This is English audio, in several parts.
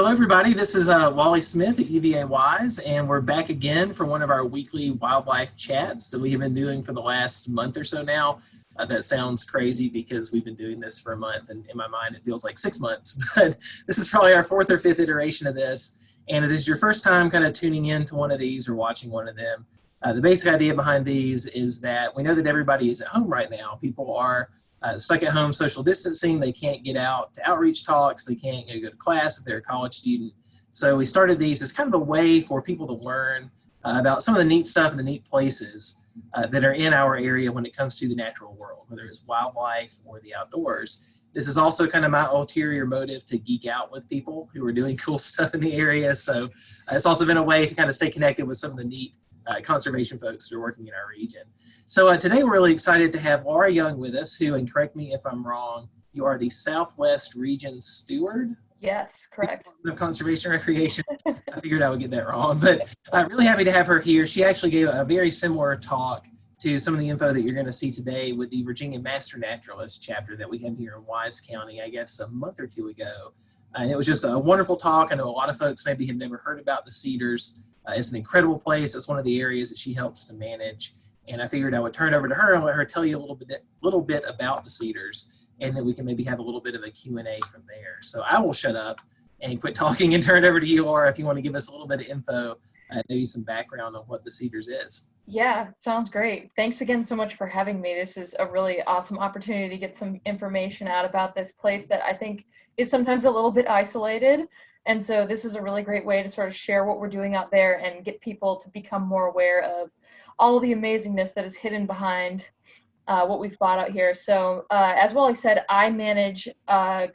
Hello, everybody. This is Wally Smith at UVA Wise, and we're back again for one of our weekly wildlife chats that we have been doing for the last month or so now. That sounds crazy because we've been doing this for a month, and in my mind it feels like 6 months, but this is probably our fourth or fifth iteration of this, and it is your first time kind of tuning in to one of these or watching one of them. The basic idea behind these is that we know that everybody is at home right now. People are stuck at home social distancing. They can't get out to outreach talks. They can't go to class if they're a college student. So we started these as kind of a way for people to learn about some of the neat stuff and the neat places that are in our area when it comes to the natural world, whether it's wildlife or the outdoors. This is also kind of my ulterior motive to geek out with people who are doing cool stuff in the area. So it's also been a way to kind of stay connected with some of the neat conservation folks who are working in our region. So today we're really excited to have Laura Young with us, who, and correct me if I'm wrong, you are the Southwest Region Steward? Yes, correct. Of Conservation Recreation. I figured I would get that wrong, but really happy to have her here. She actually gave a very similar talk to some of the info that you're going to see today with the Virginia Master Naturalist chapter that we had here in Wise County, I guess a month or two ago. And it was just a wonderful talk. I know a lot of folks maybe have never heard about the Cedars. It's an incredible place. It's one of the areas that she helps to manage. And I figured I would turn it over to her and let her tell you a little bit about the Cedars, and then we can maybe have a little bit of a Q&A from there. So I will shut up and quit talking and turn it over to you, Laura, if you want to give us a little bit of info, maybe some background on what the Cedars is. Yeah, sounds great. Thanks again so much for having me. This is a really awesome opportunity to get some information out about this place that I think is sometimes a little bit isolated. And so this is a really great way to sort of share what we're doing out there and get people to become more aware of all the amazingness that is hidden behind what we've bought out here. So as Wally said, I manage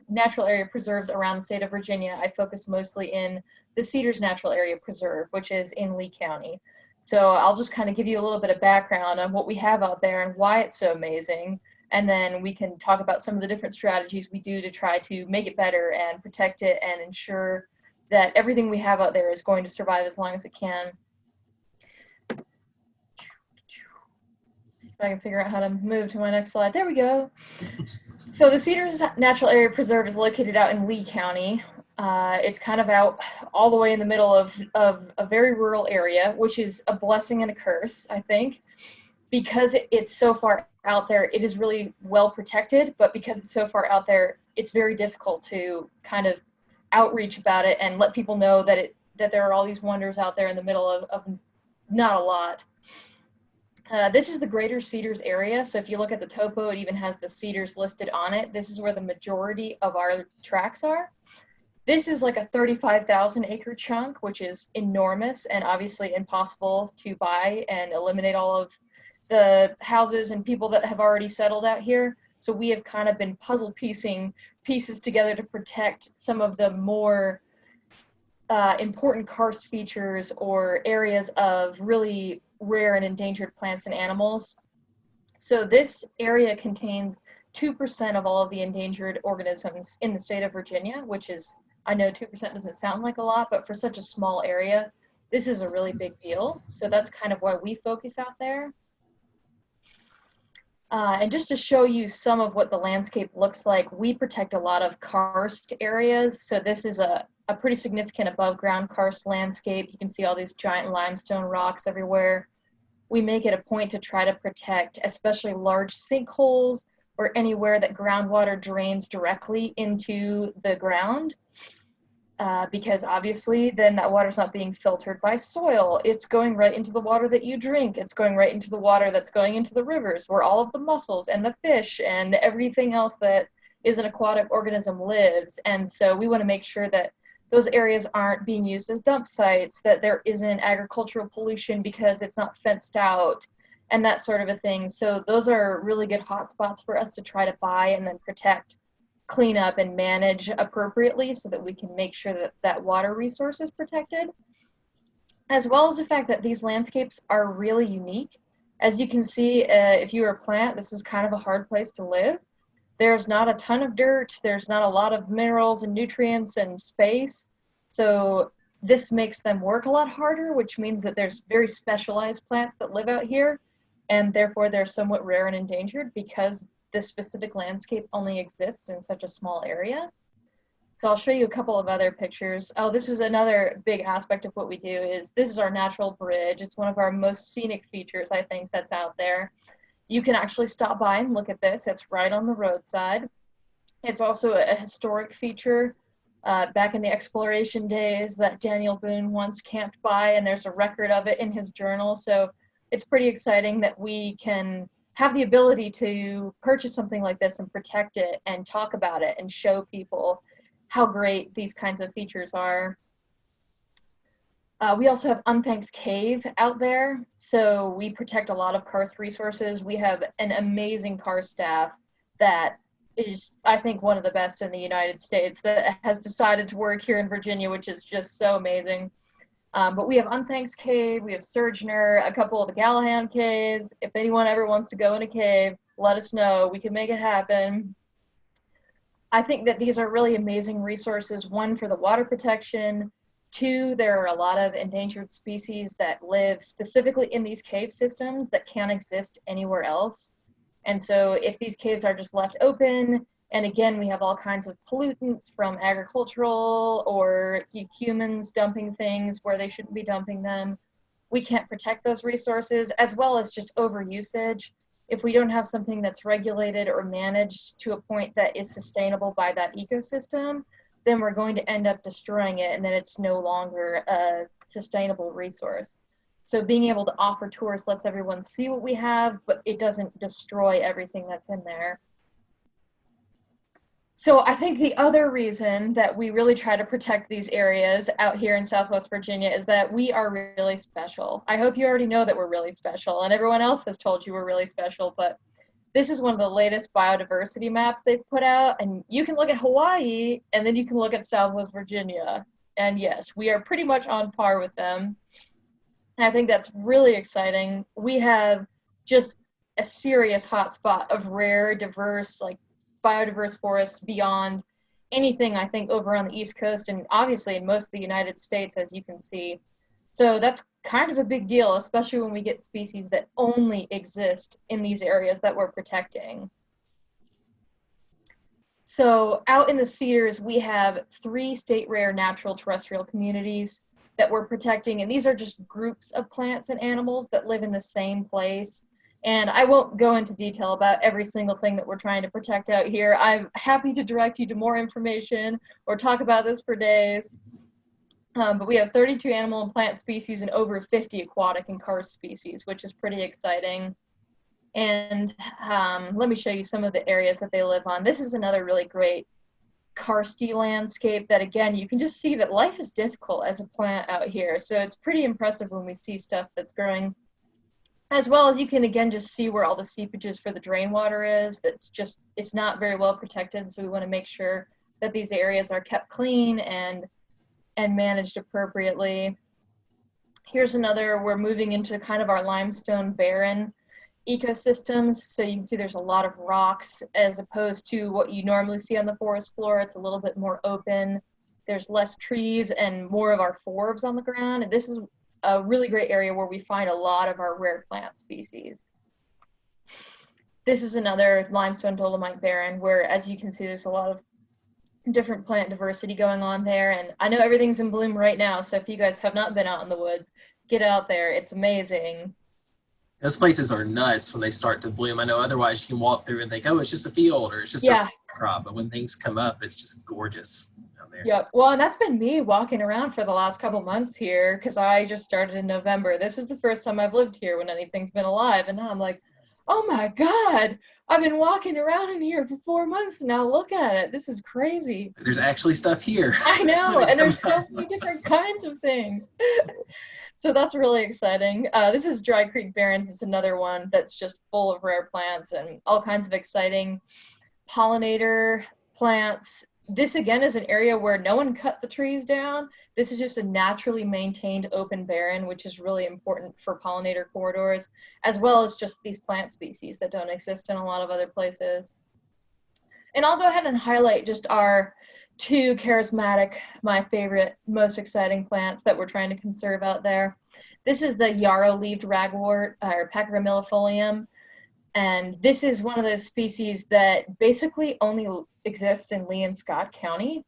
natural area preserves around the state of Virginia. I focus mostly in the Cedars Natural Area Preserve, which is in Lee County. So I'll just kind of give you a little bit of background on what we have out there and why it's so amazing. And then we can talk about some of the different strategies we do to try to make it better and protect it and ensure that everything we have out there is going to survive as long as it can. I can figure out how to move to my next slide. There we go. So the Cedars Natural Area Preserve is located out in Lee County. It's kind of out all the way in the middle of a very rural area, which is a blessing and a curse, I think. Because it's so far out there, it is really well protected, but because it's so far out there, it's very difficult to kind of outreach about it and let people know that there are all these wonders out there in the middle of not a lot. This is the greater Cedars area. So if you look at the topo, it even has the Cedars listed on it. This is where the majority of our tracks are. This is like a 35,000 acre chunk, which is enormous and obviously impossible to buy and eliminate all of the houses and people that have already settled out here. So we have kind of been puzzle piecing pieces together to protect some of the more important karst features or areas of really rare and endangered plants and animals. So this area contains 2% of all of the endangered organisms in the state of Virginia, which is, I know 2% doesn't sound like a lot, but for such a small area, this is a really big deal. So that's kind of why we focus out there. And just to show you some of what the landscape looks like, we protect a lot of karst areas. So this is a pretty significant above ground karst landscape. You can see all these giant limestone rocks everywhere. We make it a point to try to protect especially large sinkholes or anywhere that groundwater drains directly into the ground. Because obviously then that water's not being filtered by soil. It's going right into the water that you drink. It's going right into the water that's going into the rivers where all of the mussels and the fish and everything else that is an aquatic organism lives. And so we want to make sure that those areas aren't being used as dump sites, that there isn't agricultural pollution because it's not fenced out and that sort of a thing. So those are really good hotspots for us to try to buy and then protect, clean up and manage appropriately so that we can make sure that that water resource is protected, as well as the fact that these landscapes are really unique. As you can see, if you're a plant, this is kind of a hard place to live. There's not a ton of dirt, there's not a lot of minerals and nutrients and space, so this makes them work a lot harder, which means that there's very specialized plants that live out here, and therefore they're somewhat rare and endangered because this specific landscape only exists in such a small area. So I'll show you a couple of other pictures. Oh, this is another big aspect of what we do is this is our natural bridge. It's one of our most scenic features, I think, that's out there. You can actually stop by and look at this. It's right on the roadside. It's also a historic feature. Back in the exploration days that Daniel Boone once camped by, and there's a record of it in his journal. So it's pretty exciting that we can have the ability to purchase something like this and protect it and talk about it and show people how great these kinds of features are. We also have Unthanks Cave out there, so we protect a lot of karst resources. We have an amazing karst staff that is, I think, one of the best in the United States that has decided to work here in Virginia, which is just so amazing. But we have Unthanks Cave, we have Surgeoner, a couple of the Gallahan caves. If anyone ever wants to go in a cave, let us know. We can make it happen. I think that these are really amazing resources, one, for the water protection. Two, there are a lot of endangered species that live specifically in these cave systems that can't exist anywhere else. And so if these caves are just left open, and again, we have all kinds of pollutants from agricultural or humans dumping things where they shouldn't be dumping them, we can't protect those resources, as well as just overusage. If we don't have something that's regulated or managed to a point that is sustainable by that ecosystem, then we're going to end up destroying it, and then it's no longer a sustainable resource. So being able to offer tours lets everyone see what we have, but it doesn't destroy everything that's in there. So I think the other reason that we really try to protect these areas out here in Southwest Virginia is that we are really special. I hope you already know that we're really special, and everyone else has told you we're really special, but this is one of the latest biodiversity maps they've put out, and you can look at Hawaii, and then you can look at Southwest Virginia. And yes, we are pretty much on par with them. And I think that's really exciting. We have just a serious hotspot of rare, diverse, like biodiverse forests beyond anything, I think, over on the East Coast, and obviously in most of the United States, as you can see. So that's kind of a big deal, especially when we get species that only exist in these areas that we're protecting. So out in the Cedars, we have 3 state rare natural terrestrial communities that we're protecting, and these are just groups of plants and animals that live in the same place. And I won't go into detail about every single thing that we're trying to protect out here. I'm happy to direct you to more information or talk about this for days. But we have 32 animal and plant species and over 50 aquatic and karst species, which is pretty exciting. And let me show you some of the areas that they live on. This is another really great karsty landscape that, again, you can just see that life is difficult as a plant out here. So it's pretty impressive when we see stuff that's growing, as well as you can, again, just see where all the seepages for the drain water is. It's not very well protected. So we want to make sure that these areas are kept clean and managed appropriately. Here's another, we're moving into kind of our limestone barren ecosystems. So you can see there's a lot of rocks as opposed to what you normally see on the forest floor. It's a little bit more open. There's less trees and more of our forbs on the ground. And this is a really great area where we find a lot of our rare plant species. This is another limestone dolomite barren where, as you can see, there's a lot of different plant diversity going on there. And I know everything's in bloom right now, so if you guys have not been out in the woods, get out there. It's amazing. Those places are nuts when they start to bloom. I know otherwise you can walk through and think, oh, it's just a field or it's just a crop. But when things come up, it's just gorgeous out there. Yep. Well, and that's been me walking around for the last couple months here because I just started in November. This is the first time I've lived here when anything's been alive. And now I'm like, oh my God, I've been walking around in here for 4 months and now look at it. This is crazy. There's actually stuff here. I know, and there's so many different kinds of things. So that's really exciting. This is Dry Creek Barrens. It's another one that's just full of rare plants and all kinds of exciting pollinator plants. This, again, is an area where no one cut the trees down. This is just a naturally maintained open barren, which is really important for pollinator corridors, as well as just these plant species that don't exist in a lot of other places. And I'll go ahead and highlight just our 2 charismatic, my favorite, most exciting plants that we're trying to conserve out there. This is the yarrow-leaved ragwort, or Pachyra millefolium. And this is one of those species that basically only exists in Lee and Scott County.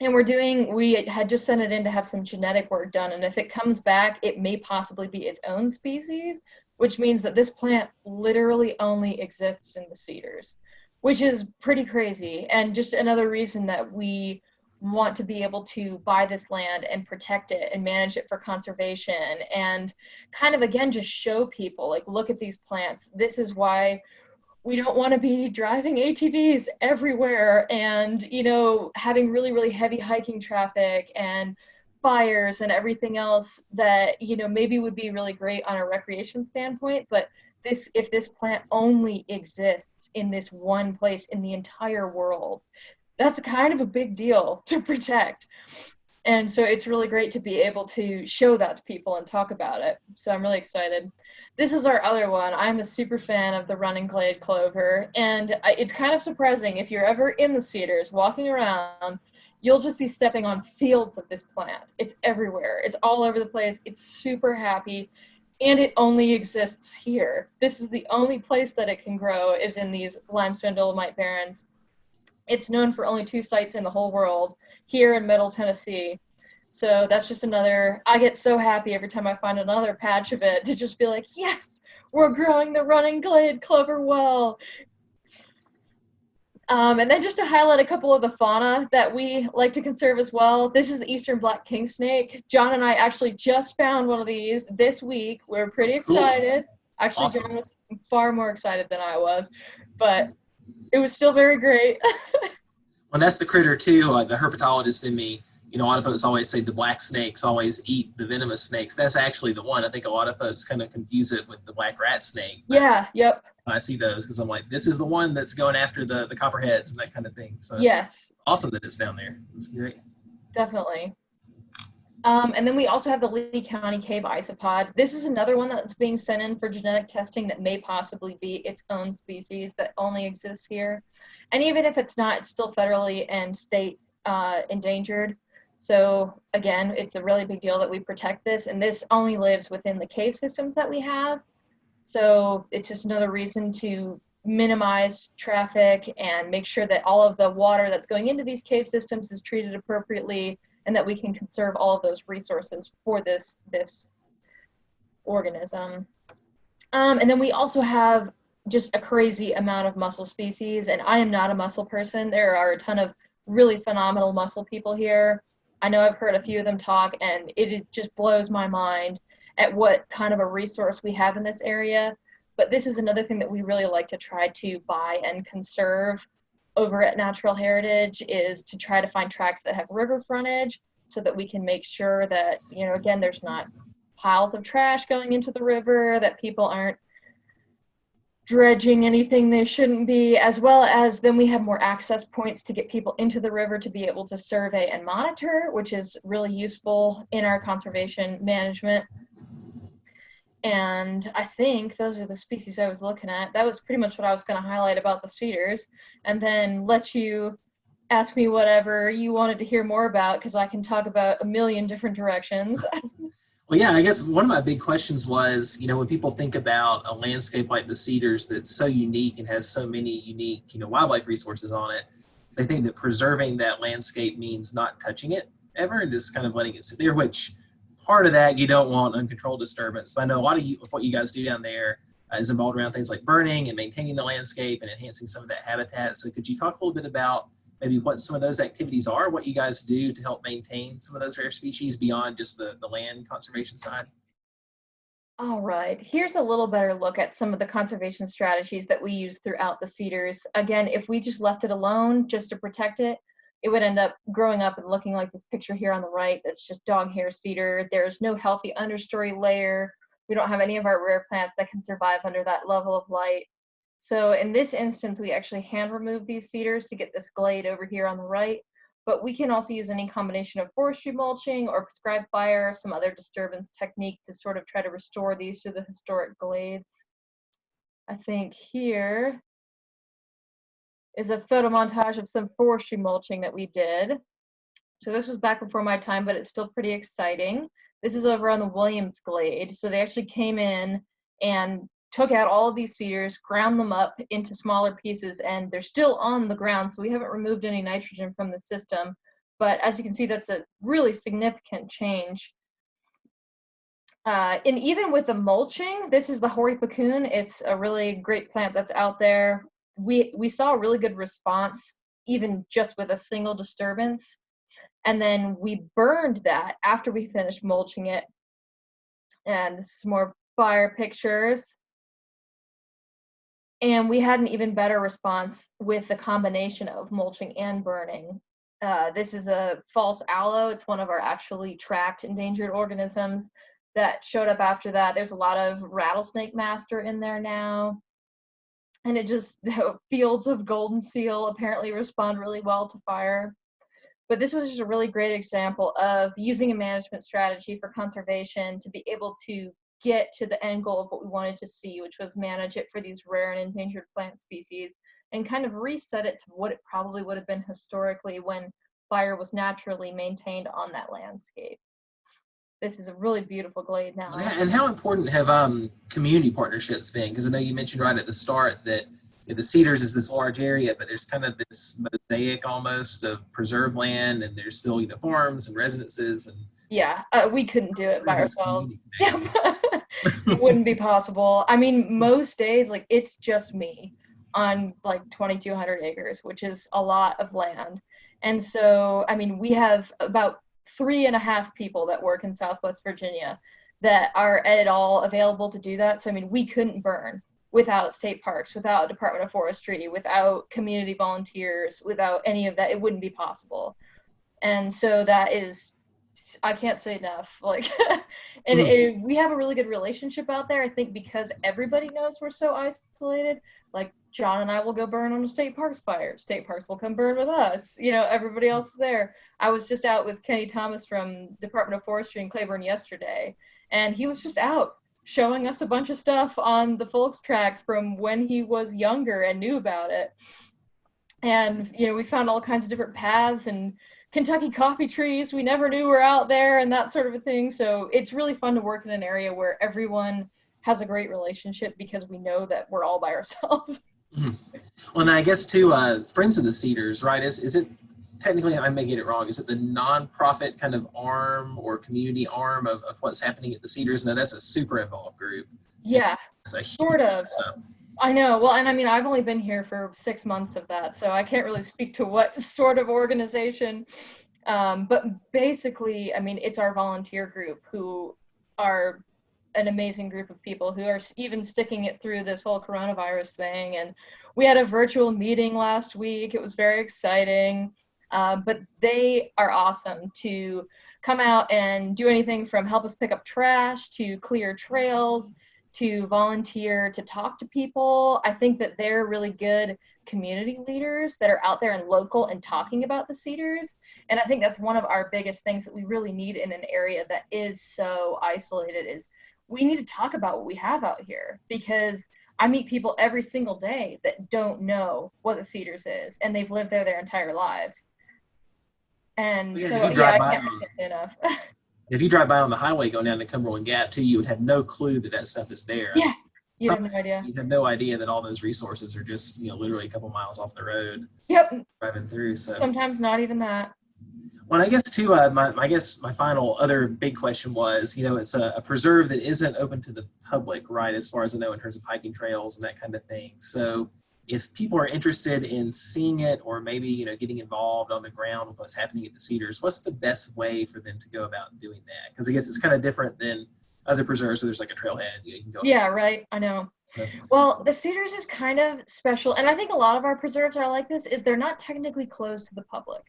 And we had just sent it in to have some genetic work done, and if it comes back, it may possibly be its own species, which means that this plant literally only exists in the Cedars, which is pretty crazy, and just another reason that we want to be able to buy this land and protect it and manage it for conservation, and kind of again just show people, like, look at these plants. This is why we don't want to be driving ATVs everywhere and, having really, really heavy hiking traffic and fires and everything else that, maybe would be really great on a recreation standpoint. But if this plant only exists in this one place in the entire world, that's kind of a big deal to protect. And so it's really great to be able to show that to people and talk about it. So I'm really excited. This is our other one. I'm a super fan of the running glade clover. And it's kind of surprising, if you're ever in the Cedars walking around, you'll just be stepping on fields of this plant. It's everywhere. It's all over the place. It's super happy. And it only exists here. This is the only place that it can grow, is in these limestone dolomite barrens. It's known for only 2 sites in the whole world, here in Middle Tennessee. So that's just another, I get so happy every time I find another patch of it to just be like, yes, we're growing the running glade clover well. And then just to highlight a couple of the fauna that we like to conserve as well. This is the eastern black king snake. John and I actually just found one of these this week. We're pretty excited. Actually, Awesome. John was far more excited than I was, but it was still very great. Well, that's the critter too. The herpetologist in me, a lot of folks always say the black snakes always eat the venomous snakes. That's actually the one. I think a lot of folks kind of confuse it with the black rat snake. Yeah, yep. I see those because I'm like, this is the one that's going after the copperheads and that kind of thing. So yes, awesome that it's down there. It's great. Definitely. And then we also have the Lee County cave isopod. This is another one that's being sent in for genetic testing that may possibly be its own species that only exists here. And even if it's not, it's still federally and state endangered. So again, it's a really big deal that we protect this, and this only lives within the cave systems that we have. So it's just another reason to minimize traffic and make sure that all of the water that's going into these cave systems is treated appropriately, and that we can conserve all of those resources for this organism. And then we also have just a crazy amount of mussel species, and I am not a mussel person. There are a ton of really phenomenal mussel people here. I know I've heard a few of them talk, and it just blows my mind at what kind of a resource we have in this area. But this is another thing that we really like to try to buy and conserve over at Natural Heritage, is to try to find tracts that have river frontage, so that we can make sure that, again, there's not piles of trash going into the river, that people aren't dredging anything they shouldn't be, as well as then we have more access points to get people into the river to be able to survey and monitor, which is really useful in our conservation management. And I think those are the species I was looking at. That was pretty much what I was going to highlight about the Cedars, and then let you ask me whatever you wanted to hear more about, because I can talk about a million different directions. Well, yeah, I guess one of my big questions was, when people think about a landscape like the Cedars that's so unique and has so many unique, wildlife resources on it, they think that preserving that landscape means not touching it ever and just kind of letting it sit there, which part of that, you don't want uncontrolled disturbance. But I know a lot of what you guys do down there is involved around things like burning and maintaining the landscape and enhancing some of that habitat. So could you talk a little bit about maybe what some of those activities are, what you guys do to help maintain some of those rare species beyond just the land conservation side? All right, here's a little better look at some of the conservation strategies that we use throughout the Cedars. Again, if we just left it alone just to protect it, it would end up growing up and looking like this picture here on the right. That's just dog hair cedar. There's no healthy understory layer. We don't have any of our rare plants that can survive under that level of light. So in this instance, we actually hand remove these cedars to get this glade over here on the right, but we can also use any combination of forestry mulching or prescribed fire, some other disturbance technique to sort of try to restore these to the historic glades. I think here is a photo montage of some forestry mulching that we did. So this was back before my time, but it's still pretty exciting. This is over on the Williams Glade. So they actually came in and took out all of these cedars, ground them up into smaller pieces, and they're still on the ground, so we haven't removed any nitrogen from the system. But as you can see, that's a really significant change. And even with the mulching, this is the hoary cocoon. It's a really great plant that's out there. We saw a really good response, even just with a single disturbance. And then we burned that after we finished mulching it. And this is more fire pictures. And we had an even better response with the combination of mulching and burning. This is a false aloe. It's one of our actually tracked endangered organisms that showed up after that. There's a lot of rattlesnake master in there now. And it just, fields of golden seal apparently respond really well to fire. But this was just a really great example of using a management strategy for conservation to be able to get to the end goal of what we wanted to see, which was manage it for these rare and endangered plant species and kind of reset it to what it probably would have been historically when fire was naturally maintained on that landscape. This is a really beautiful glade now. Yeah, and how important have community partnerships been? Because I know you mentioned right at the start that the Cedars is this large area, but there's kind of this mosaic almost of preserved land, and there's still farms and residences. And yeah, we couldn't do it by ourselves. Yeah, it wouldn't be possible. I mean, most days, like, it's just me on like 2,200 acres, which is a lot of land. And so, I mean, we have about 3.5 people that work in Southwest Virginia that are at all available to do that. So, I mean, we couldn't burn without state parks, without Department of Forestry, without community volunteers, without any of that. It wouldn't be possible. And so that is, I can't say enough. Like, and we have a really good relationship out there. I think because everybody knows we're so isolated. Like, John and I will go burn on a state parks fire. State parks will come burn with us. Everybody else is there. I was just out with Kenny Thomas from Department of Forestry in Claiborne yesterday, and he was just out showing us a bunch of stuff on the Folks Tract from when he was younger and knew about it. And, we found all kinds of different paths and Kentucky coffee trees we never knew were out there and that sort of a thing. So it's really fun to work in an area where everyone has a great relationship because we know that we're all by ourselves. Well, and I guess too, Friends of the Cedars, right? Is it technically, I may get it wrong, is it the nonprofit kind of arm or community arm of what's happening at the Cedars? No, that's a super involved group. Yeah, sort of. I know. Well, and I mean, I've only been here for 6 months of that, so I can't really speak to what sort of organization. But basically, I mean, it's our volunteer group who are an amazing group of people who are even sticking it through this whole coronavirus thing. And we had a virtual meeting last week. It was very exciting. But they are awesome to come out and do anything from help us pick up trash to clear trails to volunteer to talk to people. I think that they're really good community leaders that are out there and local and talking about the Cedars. And I think that's one of our biggest things that we really need in an area that is so isolated is we need to talk about what we have out here, because I meet people every single day that don't know what the Cedars is, and they've lived there their entire lives. And so, I can't say enough. If you drive by on the highway going down to Cumberland Gap too, you would have no clue that stuff is there. Yeah, you have no idea. You have no idea that all those resources are just, literally a couple miles off the road. Yep. Driving through. So sometimes not even that. Well, I guess too, my final other big question was, it's a preserve that isn't open to the public, right? As far as I know, in terms of hiking trails and that kind of thing. So if people are interested in seeing it, or maybe, getting involved on the ground with what's happening at the Cedars, what's the best way for them to go about doing that? Because I guess it's kind of different than other preserves, so there's like a trailhead. You can go. Yeah, right. I know. So, well, the Cedars is kind of special, and I think a lot of our preserves are like this. Is they're not technically closed to the public.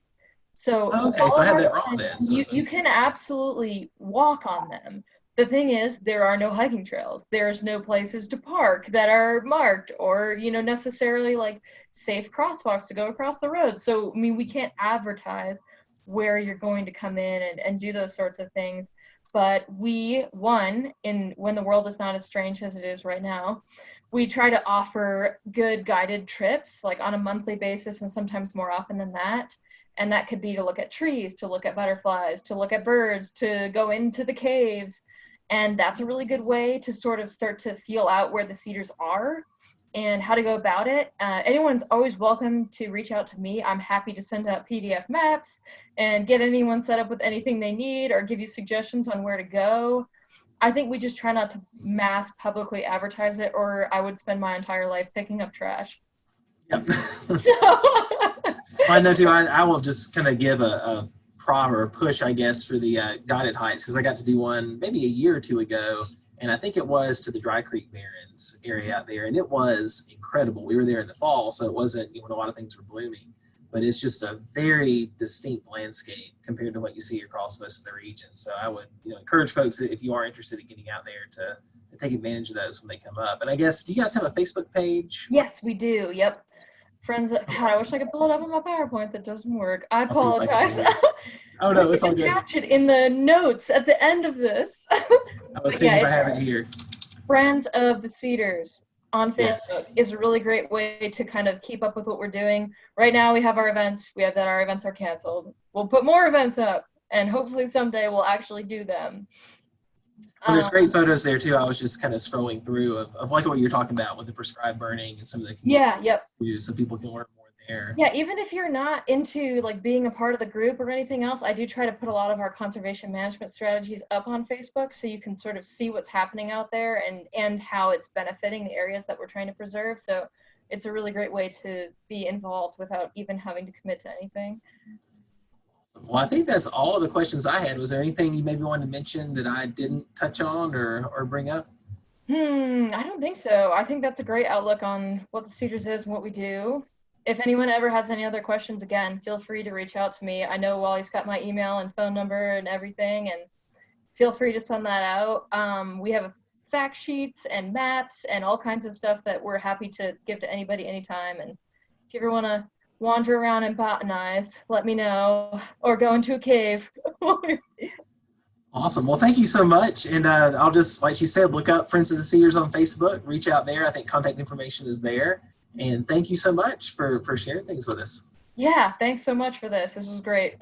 So okay, so I had that wrong then. You can absolutely walk on them. The thing is, there are no hiking trails. There's no places to park that are marked or, necessarily like safe crosswalks to go across the road. So, I mean, we can't advertise where you're going to come in and do those sorts of things. But when the world is not as strange as it is right now, we try to offer good guided trips, like on a monthly basis and sometimes more often than that. And that could be to look at trees, to look at butterflies, to look at birds, to go into the caves. And that's a really good way to sort of start to feel out where the Cedars are. and how to go about it. Anyone's always welcome to reach out to me. I'm happy to send out PDF maps and get anyone set up with anything they need or give you suggestions on where to go. I think we just try not to mass publicly advertise it, or I would spend my entire life picking up trash. Yep. So I know too. I will just kind of give a prod or a push, I guess, for the guided hikes, because I got to do one maybe a year or two ago, and I think it was to the Dry Creek Barrens area out there, and it was incredible. We were there in the fall, so it wasn't when a lot of things were blooming, but it's just a very distinct landscape compared to what you see across most of the region. So I would encourage folks, if you are interested in getting out there, to take advantage of those when they come up. And I guess, do you guys have a Facebook page? yes, we do. Yep. Friends, God, I wish I could pull it up on my PowerPoint. That doesn't work. I apologize. Oh no, it's all good. Attach it in the notes at the end of this. I was seeing if I have it here. Friends of the Cedars on Facebook Yes. is a really great way to kind of keep up with what we're doing. Right now we have our events. We have that our events are canceled. We'll put more events up, and hopefully someday we'll actually do them. Well, there's great photos there too. I was just kind of scrolling through of like what you're talking about with the prescribed burning and some of the yep. so people can learn more there. Yeah, even if you're not into like being a part of the group or anything else, I do try to put a lot of our conservation management strategies up on Facebook, so you can sort of see what's happening out there and how it's benefiting the areas that we're trying to preserve. So it's a really great way to be involved without even having to commit to anything. Well, I think that's all of the questions I had. Was there anything you maybe wanted to mention that I didn't touch on or bring up? I don't think so. I think that's a great outlook on what the Cedars is and what we do. If anyone ever has any other questions, again, feel free to reach out to me. I know Wally's got my email and phone number and everything, and feel free to send that out. We have fact sheets and maps and all kinds of stuff that we're happy to give to anybody anytime. And if you ever want to wander around and botanize, let me know, or go into a cave. Awesome. Well, thank you so much. And I'll just, like she said, look up Friends of the Cedars on Facebook, reach out there. I think contact information is there. And thank you so much for sharing things with us. Yeah, thanks so much for this. This was great.